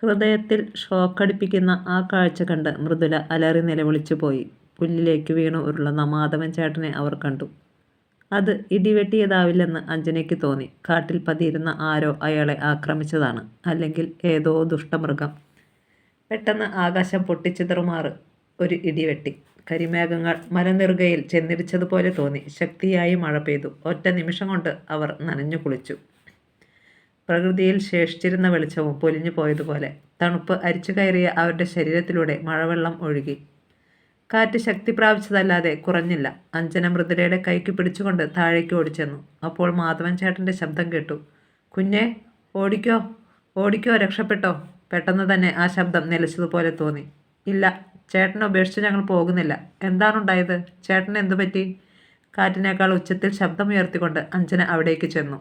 ഹൃദയത്തിൽ ഷോക്കടിപ്പിക്കുന്ന ആ കാഴ്ച കണ്ട് മൃദുല അലറി നിലവിളിച്ചു പോയി. പുല്ലിലേക്ക് വീണു ഉരുളുന്ന മാധവൻ ചേട്ടനെ അവർ കണ്ടു. അത് ഇടിവെട്ടിയതാവില്ലെന്ന് അഞ്ജനയ്ക്ക് തോന്നി. കാട്ടിൽ പതിയിരുന്ന ആരോ അയാളെ ആക്രമിച്ചതാണ്. അല്ലെങ്കിൽ ഏതോ ദുഷ്ടമൃഗം. പെട്ടെന്ന് ആകാശം പൊട്ടിച്ചിതറുമാറ് ഒരു ഇടിവെട്ടി. കരിമേഘങ്ങൾ മലനെറുകയിൽ ചെന്നിടിച്ചതുപോലെ തോന്നി. ശക്തിയായി മഴ പെയ്തു. ഒറ്റ നിമിഷം കൊണ്ട് അവർ നനഞ്ഞു കുളിച്ചു. പ്രകൃതിയിൽ ശേഷിച്ചിരുന്ന വെളിച്ചവും പൊലിഞ്ഞു പോയതുപോലെ തണുപ്പ് അരിച്ചു കയറിയ അവരുടെ ശരീരത്തിലൂടെ മഴവെള്ളം ഒഴുകി. കാറ്റ് ശക്തി പ്രാപിച്ചതല്ലാതെ കുറഞ്ഞില്ല. അഞ്ജന മൃദുലയുടെ കൈക്ക് പിടിച്ചുകൊണ്ട് താഴേക്ക് ഓടിച്ചെന്നു. അപ്പോൾ മാധവൻ ചേട്ടൻ്റെ ശബ്ദം കേട്ടു. കുഞ്ഞെ, ഓടിക്കോ, ഓടിക്കോ, രക്ഷപ്പെട്ടോ. പെട്ടെന്ന് തന്നെ ആ ശബ്ദം നിലച്ചതുപോലെ തോന്നി. ഇല്ല, ചേട്ടനെ ഉപേക്ഷിച്ച് ഞങ്ങൾ പോകുന്നില്ല. എന്താണുണ്ടായത്? ചേട്ടന് എന്തു പറ്റി? കാറ്റിനേക്കാൾ ഉച്ചത്തിൽ ശബ്ദമുയർത്തിക്കൊണ്ട് അഞ്ജന അവിടേക്ക് ചെന്നു.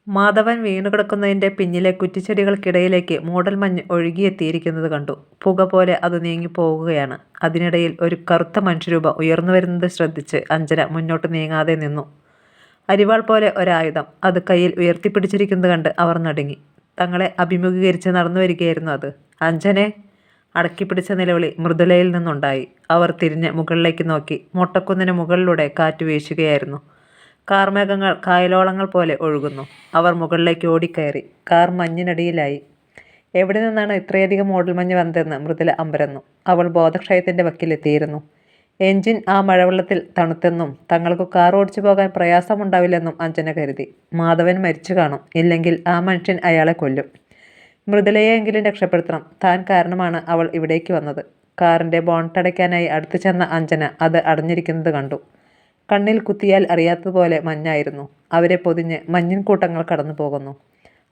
മാധവൻ വീണുകിടക്കുന്നതിൻ്റെ പിന്നിലെ കുറ്റിച്ചെടികൾക്കിടയിലേക്ക് മൂടൽമഞ്ഞ് ഒഴുകിയെത്തിയിരിക്കുന്നത് കണ്ടു. പുക പോലെ അത് നീങ്ങിപ്പോകുകയാണ്. അതിനിടയിൽ ഒരു കറുത്ത മനുഷ്യരൂപം ഉയർന്നു വരുന്നത് ശ്രദ്ധിച്ച് അഞ്ജന മുന്നോട്ട് നീങ്ങാതെ നിന്നു. അരിവാൾ പോലെ ഒരായുധം അത് കയ്യിൽ ഉയർത്തിപ്പിടിച്ചിരിക്കുന്നത് കണ്ട് അവർ നടുങ്ങി. തങ്ങളെ അഭിമുഖീകരിച്ച് നടന്നു വരികയായിരുന്നു അത്. അഞ്ജനെ! അടക്കിപ്പിടിച്ച നിലവിളി മൃദുലയിൽ നിന്നുണ്ടായി. അവർ തിരിഞ്ഞ് മുകളിലേക്ക് നോക്കി. മൊട്ടക്കുന്നിന് മുകളിലൂടെ കാറ്റ് വീശുകയായിരുന്നു. കാർമേഘങ്ങൾ കായലോളങ്ങൾ പോലെ ഒഴുകുന്നു. അവർ മുകളിലേക്ക് ഓടിക്കയറി. കാർ മഞ്ഞിനടിയിലായി. എവിടെ നിന്നാണ് ഇത്രയധികം മൂടൽമഞ്ഞ് വന്നതെന്ന് മൃദുല അമ്പരന്നു. അവൾ ബോധക്ഷയത്തിൻ്റെ വക്കിലെത്തിയിരുന്നു. എൻജിൻ ആ മഴവെള്ളത്തിൽ തണുത്തെന്നും തങ്ങൾക്ക് കാർ ഓടിച്ചു പോകാൻ പ്രയാസമുണ്ടാവില്ലെന്നും അഞ്ജന കരുതി. മാധവൻ മരിച്ചു കാണും. ഇല്ലെങ്കിൽ ആ മനുഷ്യൻ അയാളെ കൊല്ലും. മൃദുലയെയെങ്കിലും രക്ഷപ്പെടുത്തണം. താൻ കാരണമാണ് അവൾ ഇവിടേക്ക് വന്നത്. കാറിൻ്റെ ബോണറ്റടയ്ക്കാനായി അടുത്തു ചെന്ന അഞ്ജന അത് അടഞ്ഞിരിക്കുന്നത് കണ്ടു. കണ്ണിൽ കുത്തിയാൽ അറിയാത്തതുപോലെ മഞ്ഞായിരുന്നു. അവരെ പൊതിഞ്ഞ് മഞ്ഞിൻ കൂട്ടങ്ങൾ കടന്നു പോകുന്നു.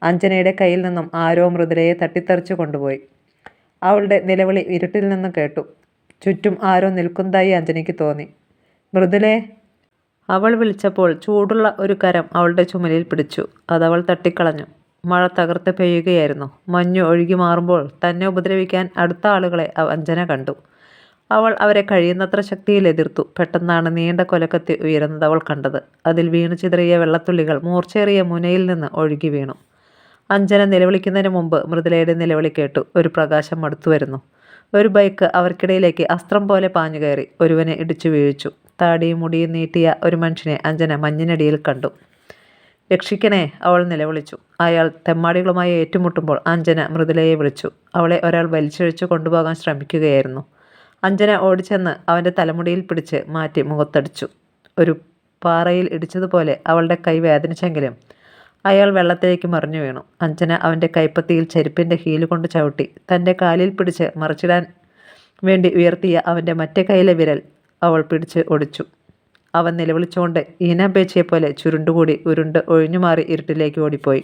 അഞ്ജനയുടെ കയ്യിൽ നിന്നും ആരോ മൃദുലയെ തട്ടിത്തെറിച്ചു കൊണ്ടുപോയി. അവളുടെ നിലവിളി ഇരുട്ടിൽ നിന്ന് കേട്ടു. ചുറ്റും ആരോ നിൽക്കുന്നതായി അഞ്ജനയ്ക്ക് തോന്നി. മൃദുലേ! അവൾ വിളിച്ചപ്പോൾ ചൂടുള്ള ഒരു കരം അവളുടെ ചുമലിൽ പിടിച്ചു. അതവൾ തട്ടിക്കളഞ്ഞു. മഴ തകർത്ത് പെയ്യുകയായിരുന്നു. മഞ്ഞു ഒഴുകി മാറുമ്പോൾ തന്നെ ഉപദ്രവിക്കാൻ അടുത്ത ആളുകളെ അഞ്ജന കണ്ടു. അവൾ അവരെ കഴിയുന്നത്ര ശക്തിയിൽ എതിർത്തു. പെട്ടെന്നാണ് നീണ്ട കൊലക്കത്തി ഉയരുന്നത് അവൾ കണ്ടത്. അതിൽ വീണു ചിതറിയ വെള്ളത്തുള്ളികൾ മൂർച്ചേറിയ മുനയിൽ നിന്ന് ഒഴുകി വീണു. അഞ്ജന നിലവിളിക്കുന്നതിന് മുമ്പ് മൃദുലയുടെ നിലവിളി കേട്ടു. ഒരു പ്രകാശം അടുത്തു വരുന്നു. ഒരു ബൈക്ക് അവർക്കിടയിലേക്ക് അസ്ത്രം പോലെ പാഞ്ഞു കയറി ഒരുവനെ ഇടിച്ചു വീഴിച്ചു. താടിയും മുടിയും നീട്ടിയ ഒരു മനുഷ്യനെ അഞ്ജന മഞ്ഞിനടിയിൽ കണ്ടു. രക്ഷിക്കണേ! അവൾ നിലവിളിച്ചു. അയാൾ തെമ്മാടികളുമായി ഏറ്റുമുട്ടുമ്പോൾ അഞ്ജന മൃദുലയെ വിളിച്ചു. അവളെ ഒരാൾ വലിച്ചിഴച്ചു കൊണ്ടുപോകാൻ ശ്രമിക്കുകയായിരുന്നു. അഞ്ജന ഓടിച്ചെന്ന് അവൻ്റെ തലമുടിയിൽ പിടിച്ച് മാറ്റി മുഖത്തടിച്ചു. ഒരു പാറയിൽ ഇടിച്ചതുപോലെ അവളുടെ കൈ വേദനിച്ചെങ്കിലും അയാൾ വെള്ളത്തിലേക്ക് മറിഞ്ഞു വീണു. അഞ്ജന അവൻ്റെ കൈപ്പത്തിയിൽ ചെരുപ്പിൻ്റെ ഹീല് കൊണ്ട് ചവിട്ടി. തൻ്റെ കാലിൽ പിടിച്ച് മറിച്ചിടാൻ വേണ്ടി ഉയർത്തിയ അവൻ്റെ മറ്റേ കൈയിലെ വിരൽ അവൾ പിടിച്ച് ഒടിച്ചു. അവൻ നിലവിളിച്ചുകൊണ്ട് ഈനാമ്പേച്ചിയെപ്പോലെ ചുരുണ്ടുകൂടി ഉരുണ്ട് ഒഴിഞ്ഞുമാറി ഇരുട്ടിലേക്ക് ഓടിപ്പോയി.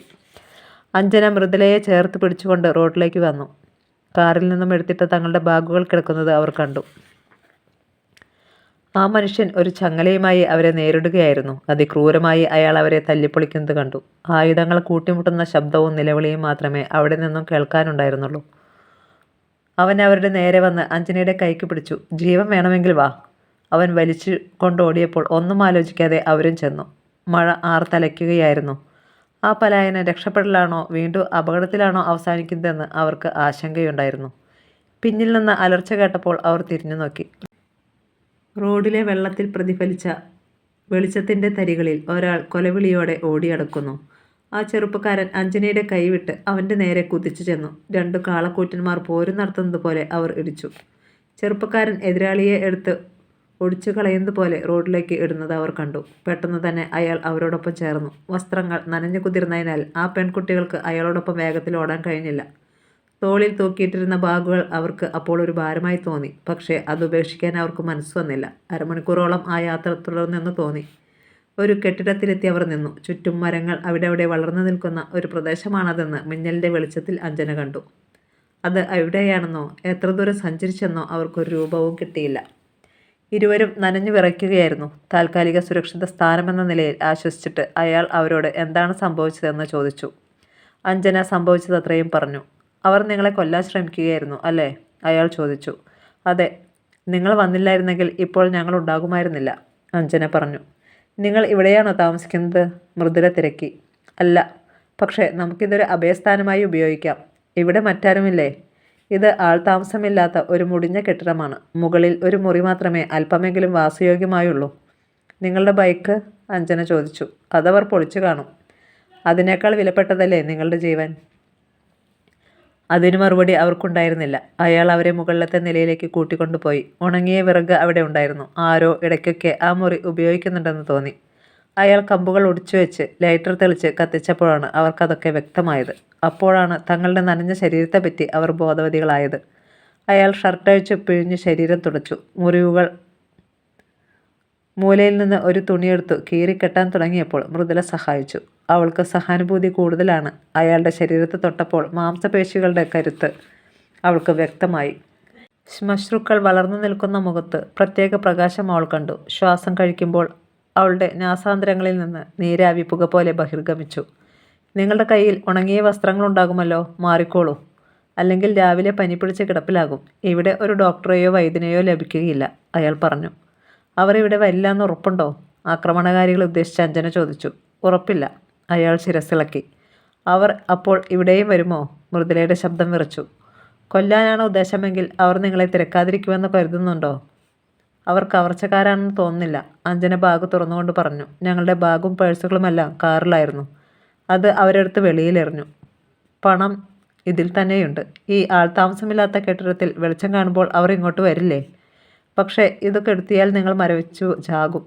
അഞ്ജന മൃദുലയെ ചേർത്ത് പിടിച്ചുകൊണ്ട് റോഡിലേക്ക് വന്നു. കാറിൽ നിന്നും എടുത്തിട്ട് തങ്ങളുടെ ബാഗുകൾ കിടക്കുന്നത് അവർ കണ്ടു. ആ മനുഷ്യൻ ഒരു ചങ്ങലയുമായി അവരെ നേരിടുകയായിരുന്നു. അതിക്രൂരമായി അയാൾ അവരെ തല്ലിപ്പൊളിക്കുന്നത് കണ്ടു. ആയുധങ്ങൾ കൂട്ടിമുട്ടുന്ന ശബ്ദവും നിലവിളിയും മാത്രമേ അവിടെ നിന്നും കേൾക്കാനുണ്ടായിരുന്നുള്ളൂ. അവൻ അവരുടെ നേരെ വന്ന് അഞ്ജനയുടെ കൈക്ക് പിടിച്ചു. ജീവൻ വേണമെങ്കിൽ വാ. അവൻ വലിച്ചു കൊണ്ടോടിയപ്പോൾ ഒന്നും ആലോചിക്കാതെ അവരും ചെന്നു. മഴ ആർത്തലയ്ക്കുകയായിരുന്നു. ആ പലായനം രക്ഷപ്പെടലാണോ വീണ്ടും അപകടത്തിലാണോ അവസാനിക്കുന്നതെന്ന് അവർക്ക് ആശങ്കയുണ്ടായിരുന്നു. പിന്നിൽ നിന്ന് അലർച്ച കേട്ടപ്പോൾ അവർ തിരിഞ്ഞു നോക്കി. റോഡിലെ വെള്ളത്തിൽ പ്രതിഫലിച്ച വെളിച്ചത്തിൻ്റെ തരികളിൽ ഒരാൾ കൊലവിളിയോടെ ഓടിയടക്കുന്നു. ആ ചെറുപ്പക്കാരൻ അഞ്ജനയുടെ കൈവിട്ട് അവൻ്റെ നേരെ കുതിച്ചു ചെന്നു. രണ്ടു കാളക്കൂറ്റന്മാർ പോരും നടത്തുന്നത് പോലെ അവർ ഇടിച്ചു. ചെറുപ്പക്കാരൻ എതിരാളിയെ എടുത്ത് ഒടിച്ചു കളയുന്നത് പോലെ റോഡിലേക്ക് ഇടുന്നത് അവർ കണ്ടു. പെട്ടെന്ന് തന്നെ അയാൾ അവരോടൊപ്പം ചേർന്നു. വസ്ത്രങ്ങൾ നനഞ്ഞു കുതിർന്നതിനാൽ ആ പെൺകുട്ടികൾക്ക് അയാളോടൊപ്പം വേഗത്തിൽ ഓടാൻ കഴിഞ്ഞില്ല. തോളിൽ തൂക്കിയിട്ടിരുന്ന ബാഗുകൾ അവർക്ക് അപ്പോൾ ഒരു ഭാരമായി തോന്നി. പക്ഷേ അത് ഉപേക്ഷിക്കാൻ അവർക്ക് മനസ്സ് വന്നില്ല. അരമണിക്കൂറോളം ആ യാത്ര തുടർന്നെന്ന് തോന്നി. ഒരു കെട്ടിടത്തിലെത്തി അവർ നിന്നു. ചുറ്റും മരങ്ങൾ അവിടെ വളർന്നു നിൽക്കുന്ന ഒരു പ്രദേശമാണതെന്ന് മിന്നലിൻ്റെ വെളിച്ചത്തിൽ അഞ്ജന കണ്ടു. അത് എവിടെയാണെന്നോ എത്ര ദൂരം സഞ്ചരിച്ചെന്നോ അവർക്കൊരു രൂപവും കിട്ടിയില്ല. ഇരുവരും നനഞ്ഞു വിറയ്ക്കുകയായിരുന്നു. താൽക്കാലിക സുരക്ഷിത സ്ഥാനമെന്ന നിലയിൽ ആശ്വസിച്ചിട്ട് അയാൾ അവരോട് എന്താണ് സംഭവിച്ചതെന്ന് ചോദിച്ചു. അഞ്ജന സംഭവിച്ചതത്രയും പറഞ്ഞു. അവർ നിങ്ങളെ കൊല്ലാൻ ശ്രമിക്കുകയായിരുന്നു അല്ലേ? അയാൾ ചോദിച്ചു. അതെ, നിങ്ങൾ വന്നില്ലായിരുന്നെങ്കിൽ ഇപ്പോൾ ഞങ്ങൾ ഉണ്ടാകുമായിരുന്നില്ല, അഞ്ജന പറഞ്ഞു. നിങ്ങൾ ഇവിടെയാണോ താമസിക്കുന്നത്? മൃദുല തിരക്കി. അല്ല, പക്ഷേ നമുക്കിതൊരു അഭയസ്ഥാനമായി ഉപയോഗിക്കാം. ഇവിടെ മറ്റാരുമില്ലേ? ഇത് ആൾതാമസമില്ലാത്ത ഒരു മുടിഞ്ഞ കെട്ടിടമാണ്. മുകളിൽ ഒരു മുറി മാത്രമേ അല്പമെങ്കിലും വാസയോഗ്യമായുള്ളൂ. നിങ്ങളുടെ ബൈക്ക്? അഞ്ജന ചോദിച്ചു. അതവർ പൊളിച്ചു കാണും. അതിനേക്കാൾ വിലപ്പെട്ടതല്ലേ നിങ്ങളുടെ ജീവൻ? അതിന് മറുപടി അവർക്കുണ്ടായിരുന്നില്ല. അയാൾ അവരെ മുകളിലത്തെ നിലയിലേക്ക് കൂട്ടിക്കൊണ്ടുപോയി. ഉണങ്ങിയ വിറക് അവിടെ ഉണ്ടായിരുന്നു. ആരോ ഇടയ്ക്കൊക്കെ ആ മുറി ഉപയോഗിക്കുന്നുണ്ടെന്ന് തോന്നി. അയാൾ കമ്പുകൾ ഒടിച്ചുവെച്ച് ലൈറ്റർ തെളിച്ച് കത്തിച്ചപ്പോഴാണ് അവർക്കതൊക്കെ വ്യക്തമായത്. അപ്പോഴാണ് തങ്ങളുടെ നനഞ്ഞ ശരീരത്തെപ്പറ്റി അവർ ബോധവതികളായത്. അയാൾ ഷർട്ടഴിച്ച് പിഴിഞ്ഞ് ശരീരം തുടച്ചു. മുറിവുകൾ മൂലയിൽ നിന്ന് ഒരു തുണിയെടുത്തു കീറിക്കെട്ടാൻ തുടങ്ങിയപ്പോൾ മൃദുല സഹായിച്ചു. അവൾക്ക് സഹാനുഭൂതി കൂടുതലാണ്. അയാളുടെ ശരീരത്തെ തൊട്ടപ്പോൾ മാംസപേശികളുടെ കരുത്ത് അവൾക്ക് വ്യക്തമായി. ശ്മശ്രുക്കൾ വളർന്നു നിൽക്കുന്ന മുഖത്ത് പ്രത്യേക പ്രകാശം അവൾ കണ്ടു. ശ്വാസം കഴിക്കുമ്പോൾ അവളുടെ നാസാന്തരങ്ങളിൽ നിന്ന് നീരാവി പുക പോലെ ബഹിർഗമിച്ചു. നിങ്ങളുടെ കയ്യിൽ ഉണങ്ങിയ വസ്ത്രങ്ങളുണ്ടാകുമല്ലോ, മാറിക്കോളൂ. അല്ലെങ്കിൽ രാവിലെ പനി പിടിച്ച് കിടപ്പിലാകും. ഇവിടെ ഒരു ഡോക്ടറെയോ വൈദ്യനെയോ ലഭിക്കുകയില്ല, അയാൾ പറഞ്ഞു. അവർ ഇവിടെ വരില്ല എന്ന് ഉറപ്പുണ്ടോ? ആക്രമണകാരികളെ ഉദ്ദേശിച്ച് അഞ്ജന ചോദിച്ചു. ഉറപ്പില്ല, അയാൾ ശിരസിളക്കി. അവർ അപ്പോൾ ഇവിടെയും വരുമോ? മൃദുലയുടെ ശബ്ദം വിറച്ചു. കൊല്ലാനാണ് ഉദ്ദേശമെങ്കിൽ അവർ നിങ്ങളെ തിരക്കാതിരിക്കുമെന്ന് കരുതുന്നുണ്ടോ? അവർ കവർച്ചക്കാരാണെന്ന് തോന്നുന്നില്ല, അഞ്ജന ബാഗ് തുറന്നുകൊണ്ട് പറഞ്ഞു. ഞങ്ങളുടെ ബാഗും പേഴ്സുകളുമെല്ലാം കാറിലായിരുന്നു. അത് അവരെടുത്ത് വെളിയിലെറിഞ്ഞു. പണം ഇതിൽ തന്നെയുണ്ട്. ഈ ആൾതാമസമില്ലാത്ത കെട്ടിടത്തിൽ വെളിച്ചം കാണുമ്പോൾ അവർ ഇങ്ങോട്ട് വരില്ലേ? പക്ഷേ ഇതൊക്കെ എടുത്തിയാൽ നിങ്ങൾ മരവിച്ചു ചാകും.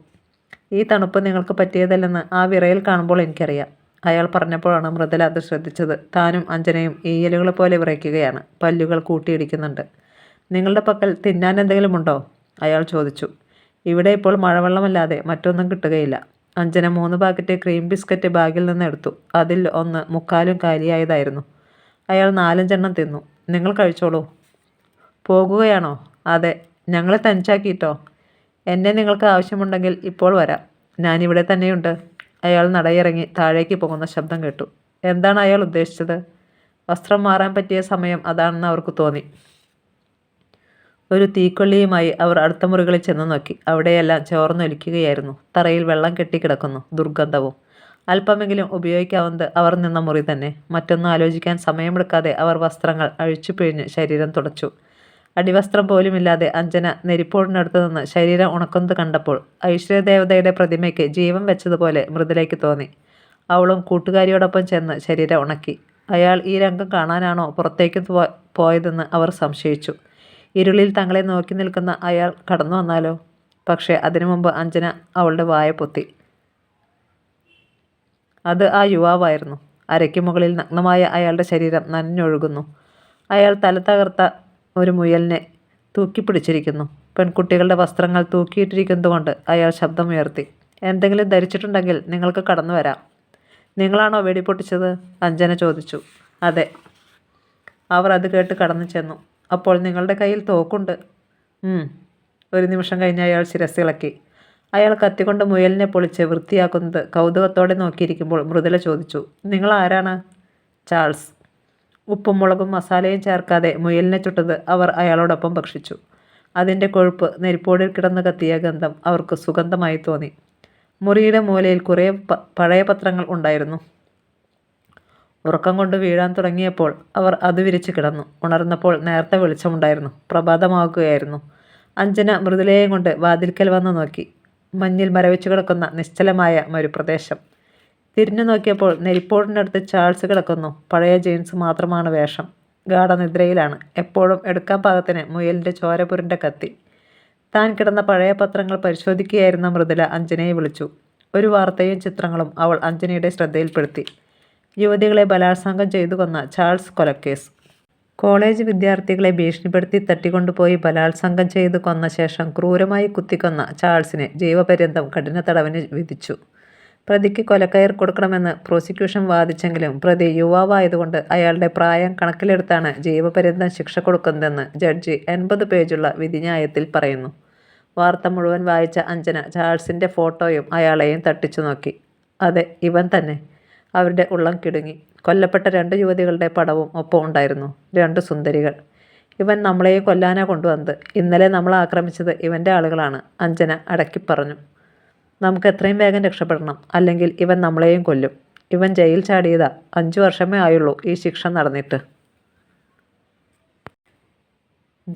ഈ തണുപ്പ് നിങ്ങൾക്ക് പറ്റിയതല്ലെന്ന് ആ വിറയൽ കാണുമ്പോൾ എനിക്കറിയാം. അയാൾ പറഞ്ഞപ്പോഴാണ് മൃദുല അത് ശ്രദ്ധിച്ചത്. താനും അഞ്ജനയും ഈയലുകളെ പോലെ വിറയ്ക്കുകയാണ്. പല്ലുകൾ കൂട്ടിയിടിക്കുന്നുണ്ട്. നിങ്ങളുടെ പക്കൽ തിന്നാൻ എന്തെങ്കിലും ഉണ്ടോ? അയാൾ ചോദിച്ചു. ഇവിടെ ഇപ്പോൾ മഴവെള്ളമല്ലാതെ മറ്റൊന്നും കിട്ടുകയില്ല. അഞ്ജന 3 പാക്കറ്റ് ക്രീം ബിസ്ക്കറ്റ് ബാഗിൽ നിന്ന് എടുത്തു. അതിൽ ഒന്ന് മുക്കാലും കാലിയായതായിരുന്നു. അയാൾ 4-5 തിന്നു. നിങ്ങൾ കഴിച്ചോളൂ. പോകുകയാണോ? അതെ. ഞങ്ങളെ തനിച്ചാക്കിയിട്ടോ? എന്നെ നിങ്ങൾക്ക് ആവശ്യമുണ്ടെങ്കിൽ ഇപ്പോൾ വരാം. ഞാനിവിടെ തന്നെയുണ്ട്. അയാൾ നടയിറങ്ങി താഴേക്ക് പോകുന്ന ശബ്ദം കേട്ടു. എന്താണ് അയാൾ ഉദ്ദേശിച്ചത്? വസ്ത്രം മാറാൻ പറ്റിയ സമയം അതാണെന്ന് അവർക്ക് തോന്നി. ഒരു തീക്കൊള്ളിയുമായി അവർ അടുത്ത മുറികളിൽ ചെന്ന് നോക്കി. അവിടെയെല്ലാം ചോർന്നൊലിക്കുകയായിരുന്നു. തറയിൽ വെള്ളം കെട്ടിക്കിടക്കുന്നു, ദുർഗന്ധവും. അല്പമെങ്കിലും ഉപയോഗിക്കാവുന്നത് അവർ നിന്ന മുറി തന്നെ. മറ്റൊന്നും ആലോചിക്കാൻ സമയമെടുക്കാതെ അവർ വസ്ത്രങ്ങൾ അഴിച്ചു പിഴിഞ്ഞ് ശരീരം തുടച്ചു. അടിവസ്ത്രം പോലുമില്ലാതെ അഞ്ജന നെരിപ്പോടിനടുത്ത് നിന്ന് ശരീരം ഉണക്കുന്നത് കണ്ടപ്പോൾ ഐശ്വര്യദേവതയുടെ പ്രതിമയ്ക്ക് ജീവൻ വെച്ചതുപോലെ മൃദുലയ്ക്ക് തോന്നി. അവളും കൂട്ടുകാരിയോടൊപ്പം ചെന്ന് ശരീരം ഉണക്കി. അയാൾ ഈ രംഗം കാണാനാണോ പുറത്തേക്ക് പോയതെന്ന് അവർ സംശയിച്ചു. ഇരുളിൽ തങ്ങളെ നോക്കി നിൽക്കുന്ന അയാൾ കടന്നു വന്നാലോ? പക്ഷേ അതിനു മുമ്പ് അഞ്ജന അവളുടെ വായ പൊത്തി. അത് ആ യുവാവായിരുന്നു. അരയ്ക്ക് മുകളിൽ നഗ്നമായ അയാളുടെ ശരീരം നനഞ്ഞൊഴുകുന്നു. അയാൾ തല തകർത്ത ഒരു മുയലിനെ തൂക്കിപ്പിടിച്ചിരിക്കുന്നു. പെൺകുട്ടികളുടെ വസ്ത്രങ്ങൾ തൂക്കിയിട്ടിരിക്കുന്നതുകൊണ്ട് അയാൾ ശബ്ദമുയർത്തി. എന്തെങ്കിലും ധരിച്ചിട്ടുണ്ടെങ്കിൽ നിങ്ങൾക്ക് കടന്നു വരാം. നിങ്ങളാണോ വെടിപൊട്ടിച്ചത്? അഞ്ജന ചോദിച്ചു. അതെ. അവർ അത് കേട്ട് കടന്നു ചെന്നു. അപ്പോൾ നിങ്ങളുടെ കയ്യിൽ തോക്കുണ്ട്? ഒരു നിമിഷം കഴിഞ്ഞ് അയാൾ ശിരസിളക്കി. അയാൾ കത്തിക്കൊണ്ട് മുയലിനെ പൊളിച്ച് വൃത്തിയാക്കുന്നത് കൗതുകത്തോടെ നോക്കിയിരിക്കുമ്പോൾ മൃദുല ചോദിച്ചു. നിങ്ങൾ ആരാണ്? ചാൾസ്. ഉപ്പും മുളകും മസാലയും ചേർക്കാതെ മുയലിനെ ചുട്ടത് അവർ അയാളോടൊപ്പം ഭക്ഷിച്ചു. അതിൻ്റെ കൊഴുപ്പ് നെരിപ്പോടിൽ കിടന്ന് കത്തിയ ഗന്ധം അവർക്ക് സുഗന്ധമായി തോന്നി. മുറിയുടെ മൂലയിൽ കുറേ പഴയ പത്രങ്ങൾ ഉണ്ടായിരുന്നു. ഉറക്കം കൊണ്ട് വീഴാൻ തുടങ്ങിയപ്പോൾ അവർ അത് വിരിച്ച് കിടന്നു. ഉണർന്നപ്പോൾ നേരത്തെ വെളിച്ചമുണ്ടായിരുന്നു. പ്രഭാതമാകുകയായിരുന്നു. അഞ്ജന മൃദുലയെയും കൊണ്ട് വാതിൽക്കൽ വന്ന് നോക്കി. മഞ്ഞിൽ മരവിച്ചു കിടക്കുന്ന നിശ്ചലമായ മരുപ്രദേശം. തിരിഞ്ഞു നോക്കിയപ്പോൾ നെരിപ്പോടിനടുത്ത് ചാൾസ് കിടക്കുന്നു. പഴയ ജീൻസ് മാത്രമാണ് വേഷം. ഗാഠനിദ്രയിലാണ്. എപ്പോഴും എടുക്കാൻ പാകത്തിന് മുയലിൻ്റെ ചോരപുരണ്ട കത്തി. താൻ കിടന്ന പഴയ പത്രങ്ങൾ പരിശോധിക്കുകയായിരുന്ന മൃദുല അഞ്ജനയെ വിളിച്ചു. ഒരു വാർത്തയും ചിത്രങ്ങളും അവൾ അഞ്ജനയുടെ ശ്രദ്ധയിൽപ്പെടുത്തി. യുവതികളെ ബലാത്സംഗം ചെയ്തു കൊന്ന ചാൾസ് കൊലക്കേസ്. കോളേജ് വിദ്യാർത്ഥികളെ ഭീഷണിപ്പെടുത്തി തട്ടിക്കൊണ്ടുപോയി ബലാത്സംഗം ചെയ്തു കൊന്ന ശേഷം ക്രൂരമായി കുത്തിക്കൊന്ന ചാൾസിനെ ജീവപര്യന്തം കഠിന തടവിന് വിധിച്ചു. പ്രതിക്ക് കൊലക്കയർ കൊടുക്കണമെന്ന് പ്രോസിക്യൂഷൻ വാദിച്ചെങ്കിലും പ്രതി യുവാവായതുകൊണ്ട് അയാളുടെ പ്രായം കണക്കിലെടുത്താണ് ജീവപര്യന്തം ശിക്ഷ കൊടുക്കുന്നതെന്ന് ജഡ്ജി 80 പേജുള്ള വിധിന്യായത്തിൽ പറയുന്നു. വാർത്ത മുഴുവൻ വായിച്ച അഞ്ജന ചാൾസിൻ്റെ ഫോട്ടോയും അയാളെയും തട്ടിച്ചു നോക്കി. അതെ, ഇവൻ തന്നെ. അവരുടെ ഉള്ളം കിടുങ്ങി. കൊല്ലപ്പെട്ട 2 യുവതികളുടെ പടവും ഒപ്പം ഉണ്ടായിരുന്നു. 2 സുന്ദരികൾ. ഇവൻ നമ്മളെയും കൊല്ലാനാ കൊണ്ടുവന്നത്. ഇന്നലെ നമ്മളെ ആക്രമിച്ചത് ഇവൻ്റെ ആളുകളാണ്, അഞ്ജന അടക്കി പറഞ്ഞു. നമുക്ക് എത്രയും വേഗം രക്ഷപ്പെടണം, അല്ലെങ്കിൽ ഇവൻ നമ്മളെയും കൊല്ലും. ഇവൻ ജയിൽ ചാടിയതാ. 5 വർഷമേ ആയുള്ളൂ ഈ ശിക്ഷ നടന്നിട്ട്.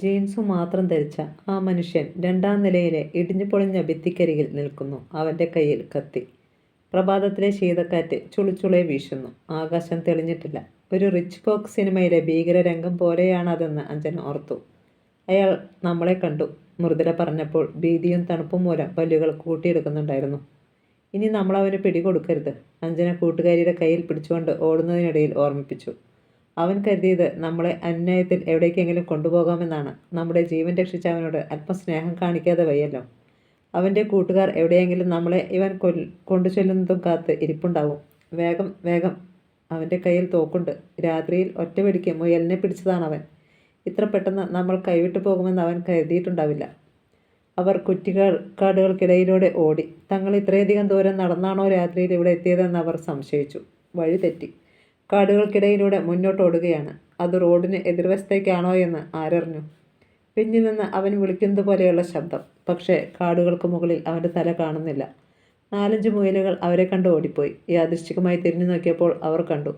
ജീൻസും മാത്രം ധരിച്ച ആ മനുഷ്യൻ രണ്ടാം നിലയിലെ ഇടിഞ്ഞു പൊളിഞ്ഞ ഭിത്തിക്കരികിൽ നിൽക്കുന്നു. അവൻ്റെ കയ്യിൽ കത്തി. പ്രഭാതത്തിലെ ശീതക്കാറ്റ് ചുളുചുളെ വീശുന്നു. ആകാശം തെളിഞ്ഞിട്ടില്ല. ഒരു റിച്ച് കോക്ക് സിനിമയിലെ ഭീകരരംഗം പോലെയാണതെന്ന് അഞ്ജന ഓർത്തു. അയാൾ നമ്മളെ കണ്ടു, മൃദുല പറഞ്ഞപ്പോൾ ഭീതിയും തണുപ്പും മൂലം പല്ലുകൾ കൂട്ടിയെടുക്കുന്നുണ്ടായിരുന്നു. ഇനി നമ്മളവന് പിടികൊടുക്കരുത്, അഞ്ജന കൂട്ടുകാരിയുടെ കയ്യിൽ പിടിച്ചുകൊണ്ട് ഓടുന്നതിനിടയിൽ ഓർമ്മിപ്പിച്ചു. അവൻ കരുതിയത് നമ്മളെ അന്യായത്തിൽ എവിടേക്കെങ്കിലും കൊണ്ടുപോകാമെന്നാണ്. നമ്മുടെ ജീവൻ രക്ഷിച്ച അവനോട് അല്പം സ്നേഹം കാണിക്കാതെ വയ്യല്ലോ. അവൻ്റെ കൂട്ടുകാർ എവിടെയെങ്കിലും നമ്മളെ ഇവൻ കൊണ്ടു ചെല്ലുന്നതും കാത്ത് ഇരിപ്പുണ്ടാവും. വേഗം വേഗം. അവൻ്റെ കയ്യിൽ തോക്കുണ്ട്. രാത്രിയിൽ ഒറ്റവെടിക്ക് മുയലിനെ പിടിച്ചതാണവൻ. ഇത്ര പെട്ടെന്ന് നമ്മൾ കൈവിട്ടു പോകുമെന്ന് അവൻ കരുതിയിട്ടുണ്ടാവില്ല. അവർ കുറ്റിക്കാടുകൾക്കിടയിലൂടെ ഓടി. തങ്ങൾ ഇത്രയധികം ദൂരം നടന്നാണോ രാത്രിയിൽ ഇവിടെ എത്തിയതെന്ന് അവർ സംശയിച്ചു. വഴി തെറ്റി. കാടുകൾക്കിടയിലൂടെ മുന്നോട്ടോടുകയാണ്. അത് റോഡിന് എതിർവശത്തേക്കാണോ എന്ന് ആരറിഞ്ഞു. പിന്നിൽ നിന്ന് അവൻ വിളിക്കുന്നത് പോലെയുള്ള ശബ്ദം. പക്ഷേ കാടുകൾക്ക് മുകളിൽ അവൻ്റെ തല കാണുന്നില്ല. 4-5 മുയലുകൾ അവരെ കണ്ട് ഓടിപ്പോയി. യാദൃശ്ചികമായി തിരിഞ്ഞു നോക്കിയപ്പോൾ അവർ കണ്ടു.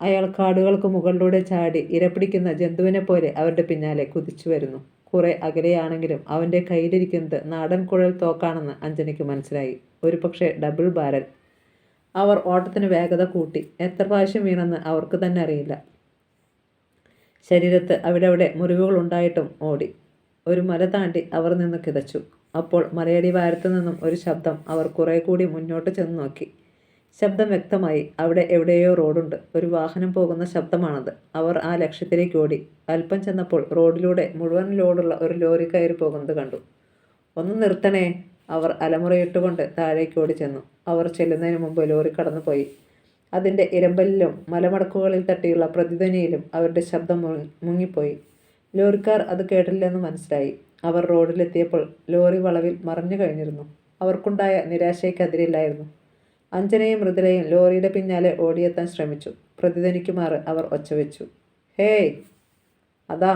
അയാൾ കാടുകൾക്ക് മുകളിലൂടെ ചാടി ഇരപിടിക്കുന്ന ജന്തുവിനെ പോലെ അവരുടെ പിന്നാലെ കുതിച്ചു വരുന്നു. കുറെ അകലെയാണെങ്കിലും അവൻ്റെ കയ്യിലിരിക്കുന്നത് നാടൻ കുഴൽ തോക്കാണെന്ന് അഞ്ജനയ്ക്ക് മനസ്സിലായി. ഒരു പക്ഷേ ഡബിൾ ബാരൽ. അവർ ഓട്ടത്തിന് വേഗത കൂട്ടി. എത്ര പ്രാവശ്യം വീണെന്ന് അവർക്ക് തന്നെ അറിയില്ല. ശരീരത്ത് അവിടെ മുറിവുകൾ ഉണ്ടായിട്ടും ഓടി. ഒരു മല താണ്ടി അവർ നിന്ന് കിതച്ചു. അപ്പോൾ മലയടി വാരത്തു നിന്നും ഒരു ശബ്ദം. അവർ കുറെ കൂടി മുന്നോട്ട് ചെന്ന് നോക്കി. ശബ്ദം വ്യക്തമായി. അവിടെ എവിടെയോ റോഡുണ്ട്. ഒരു വാഹനം പോകുന്ന ശബ്ദമാണത്. അവർ ആ ലക്ഷ്യത്തിലേക്ക് ഓടി. അല്പം ചെന്നപ്പോൾ റോഡിലൂടെ മുഴുവൻ ലോഡുള്ള ഒരു ലോറി കയറി പോകുന്നത് കണ്ടു. ഒന്ന് നിർത്തണേ, അവർ അലമുറയിട്ടുകൊണ്ട് താഴേക്ക് ഓടി ചെന്നു. അവർ ചെല്ലുന്നതിന് മുമ്പ് ലോറി കടന്നുപോയി. അതിൻ്റെ ഇരമ്പലിലും മലമടക്കുകളിൽ തട്ടിയുള്ള പ്രതിധ്വനിയിലും അവരുടെ ശബ്ദം മുങ്ങിപ്പോയി. ലോറിക്കാർ അത് കേട്ടില്ലെന്ന് മനസ്സിലായി. അവർ റോഡിലെത്തിയപ്പോൾ ലോറി വളവിൽ മറഞ്ഞു കഴിഞ്ഞിരുന്നു. അവർക്കുണ്ടായ നിരാശയ്ക്കതിരില്ലായിരുന്നു. അഞ്ജനയും മൃദുലയും ലോറിയുടെ പിന്നാലെ ഓടിയെത്താൻ ശ്രമിച്ചു. പ്രതിധ്വനിക്കുമാറ് അവർ ഒച്ചവെച്ചു. ഹേയ്, അതാ!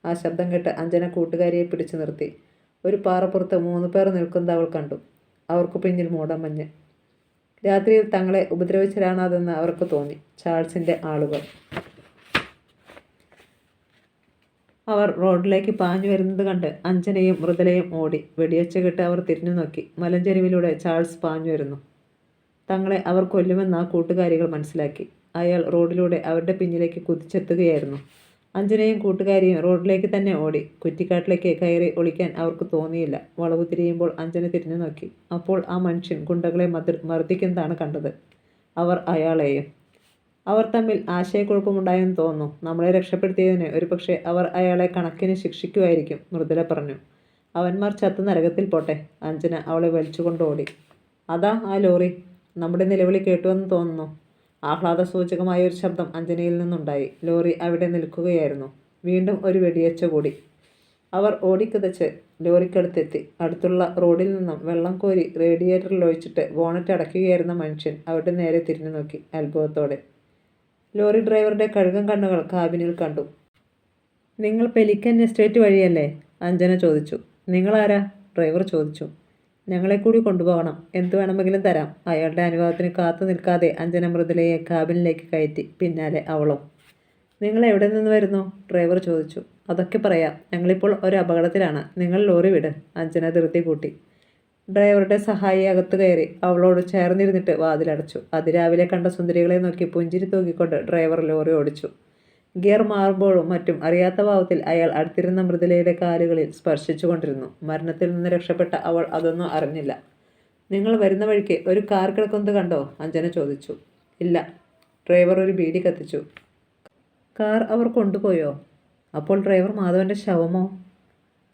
ആ ശബ്ദം കേട്ട് അഞ്ജന കൂട്ടുകാരിയെ പിടിച്ചു നിർത്തി. ഒരു പാറപ്പുറത്ത് 3 പേർ നിൽക്കുന്നത് അവൾ കണ്ടു. അവർക്ക് പിന്നിൽ മൂടമഞ്ഞ്. രാത്രിയിൽ തങ്ങളെ ഉപദ്രവിച്ചതാണതെന്ന് അവർക്ക് തോന്നി. ചാൾസിൻ്റെ ആളുകൾ. അവർ റോഡിലേക്ക് പാഞ്ഞു വരുന്നത് കണ്ട് അഞ്ജനയും മൃദുലയും ഓടി. വെടിയൊച്ച കേട്ട് അവർ തിരിഞ്ഞു നോക്കി. മലഞ്ചെരുവിലൂടെ ചാൾസ് പാഞ്ഞു വരുന്നു. തങ്ങളെ അവർ കൊല്ലുമെന്ന് ആ കൂട്ടുകാരികൾ മനസ്സിലാക്കി. അയാൾ റോഡിലൂടെ അവരുടെ പിന്നിലേക്ക് കുതിച്ചെത്തുകയായിരുന്നു. അഞ്ജനയും കൂട്ടുകാരിയും റോഡിലേക്ക് തന്നെ ഓടി. കുറ്റിക്കാട്ടിലേക്ക് കയറി ഒളിക്കാൻ അവർക്ക് തോന്നിയില്ല. വളവ് തിരിയുമ്പോൾ അഞ്ജന തിരിഞ്ഞു നോക്കി. അപ്പോൾ ആ മനുഷ്യൻ ഗുണ്ടകളെ മർദ്ദിക്കുന്നതാണ് കണ്ടത്. അവർ അയാളെയും. അവർ തമ്മിൽ ആശയക്കുഴപ്പമുണ്ടായെന്ന് തോന്നുന്നു. നമ്മളെ രക്ഷപ്പെടുത്തിയതിന് ഒരുപക്ഷെ അവർ അയാളെ കണക്കിന് ശിക്ഷിക്കുമായിരിക്കും, മൃദുല പറഞ്ഞു. അവന്മാർ ചത്ത് നരകത്തിൽ പോട്ടെ. അഞ്ജന അവളെ വലിച്ചുകൊണ്ട് ഓടി. അതാ ആ ലോറി. നമ്മുടെ നിലവിളി കേട്ടുവെന്ന് തോന്നുന്നു. ആഹ്ലാദസൂചകമായ ഒരു ശബ്ദം അഞ്ജനയിൽ നിന്നുണ്ടായി. ലോറി അവിടെ നിൽക്കുകയായിരുന്നു. വീണ്ടും ഒരു വെടിയച്ച കൂടി. അവർ ഓടിക്കിതച്ച് ലോറിക്കടുത്തെത്തി. അടുത്തുള്ള റോഡിൽ നിന്നും വെള്ളം കോരി റേഡിയേറ്ററിൽ ഒഴിച്ചിട്ട് ബോണറ്റ് അടയ്ക്കുകയായിരുന്ന മനുഷ്യൻ അവരുടെ നേരെ തിരിഞ്ഞു നോക്കി അത്ഭുതത്തോടെ. ലോറി ഡ്രൈവറുടെ കഴുകൻ കണ്ണുകൾ കാബിനിൽ കണ്ടു. നിങ്ങൾ പെലിക്കൻ എസ്റ്റേറ്റ് വഴിയല്ലേ? അഞ്ജന ചോദിച്ചു. നിങ്ങളാരാ? ഡ്രൈവർ ചോദിച്ചു. ഞങ്ങളെ കൂടി കൊണ്ടുപോകണം. എന്തു വേണമെങ്കിലും തരാം. അയാളുടെ അനുവാദത്തിന് കാത്തു നിൽക്കാതെ അഞ്ജന മൃദുലയെ കാബിനിലേക്ക് കയറ്റി. പിന്നാലെ അവളും. നിങ്ങൾ എവിടെ നിന്ന് വരുന്നു? ഡ്രൈവർ ചോദിച്ചു. അതൊക്കെ പറയാം. ഞങ്ങളിപ്പോൾ ഒരു അപകടത്തിലാണ്. നിങ്ങൾ ലോറി വിട്. അഞ്ജന ധൃതി കൂട്ടി. ഡ്രൈവറുടെ സഹായി അകത്തു കയറി. അവളോട് ചേർന്നിരുന്നിട്ട് വാതിലടച്ചു. അതിരാവിലെ കണ്ട സുന്ദരികളെ നോക്കി പുഞ്ചിരി തൂക്കിക്കൊണ്ട് ഡ്രൈവർ ലോറി ഓടിച്ചു. ഗിയർ മാറുമ്പോഴും മറ്റും അറിയാത്ത ഭാവത്തിൽ അയാൾ അടുത്തിരുന്ന മൃദുലയുടെ കാലുകളിൽ സ്പർശിച്ചു കൊണ്ടിരുന്നു. മരണത്തിൽ നിന്ന് രക്ഷപ്പെട്ട അവൾ അതൊന്നും അറിഞ്ഞില്ല. നിങ്ങൾ വരുന്ന വഴിക്ക് ഒരു കാർ കിടക്കുന്നത് കണ്ടോ? അഞ്ജന ചോദിച്ചു. ഇല്ല. ഡ്രൈവർ ഒരു ബീഡി കത്തിച്ചു. കാർ അവർ കൊണ്ടുപോയോ? അപ്പോൾ ഡ്രൈവർ മാധവൻ്റെ ശവമോ?